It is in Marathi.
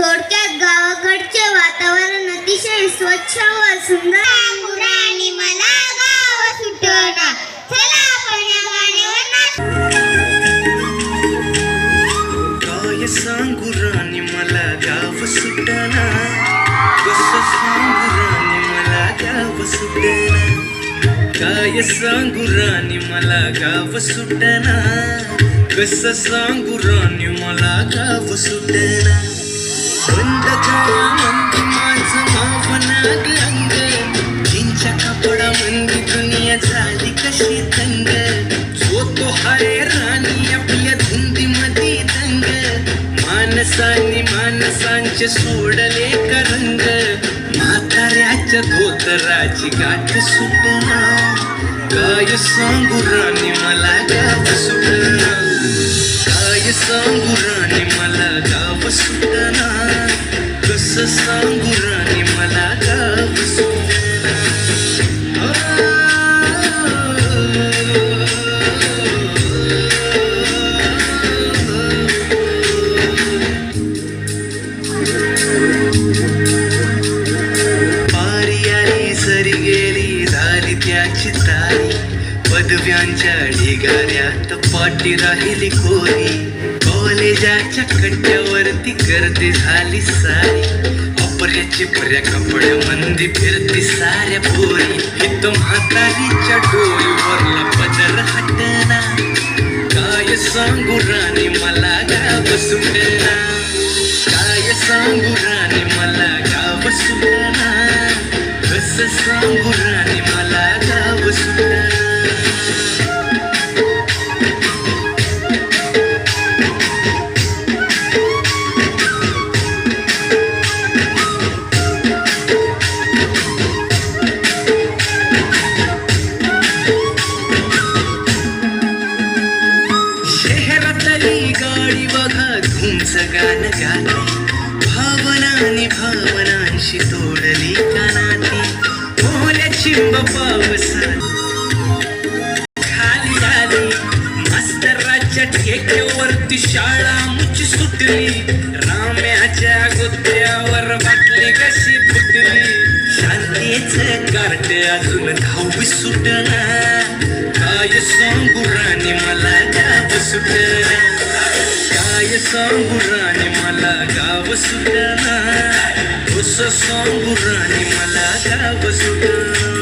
थोडक्यात गावाकडचे वातावरण अतिशय स्वच्छ व सुंदर. अंगुराने मला गाव सुटना, चला आपण या गाण्यावर नाचू. काय सांगू राणी मला गाव सुटना, कसं सांगू राणी मला गाव सुटना. काय सांगू राणी मला गाव सुटना, कसं सांगू राणी मला गाव सुटना. बंद काळामंदी माझं मावनाग अंग, जिंच्या कपडामंदी दुनिया झाली कशी तंग. जो तो हाय राणी आपल्या धुंदीमध्ये दंग, माणसांनी माणसांचे सोडले करंग. म्हाताऱ्याच्या धोतराची गाठ सुटना, काय सांगू राणी मला गाव सुटना. काय सांगू राणी मला गाव सुटना, कसं सांगू राणी मला गाव सुटना. पारी आली सरी गेली झाली त्याची तारी, पदव्यांच्या ढिगाऱ्यात पाठी राहिली कोरी. कॉलेजाच्या कट्ट्यावरती गर्दी झाली सारी, अपऱ्याची पर्या कपड्यामंदी फिरती साऱ्या पोरी. हित म्हातारीच्या डोळीवरला पदर हटना, काय सांगू राणी मला गाव सुटना. काय सांगू राणी मला गाव सुटना, कसं सांगू राणी मला गाव सुटना. शहरातली गाडी बघा धुमच गाणं गाते, भावनांनी भावनांशी तोडली कानाती. ओल्या चिंब पावसात खाली आली, मास्तराच्या ठेक्यावरती शाळा मुची सुटली. राम्याच्या गुत्त्यावर बाटली कशी फुटली, शांतीचं कार्ट अजून 10वी सुटना. काय सांगू राणी मला गाव सुटना, काय सांगू राणी मला गाव सुटना, कसं सांगू राणी मला गाव सुटना.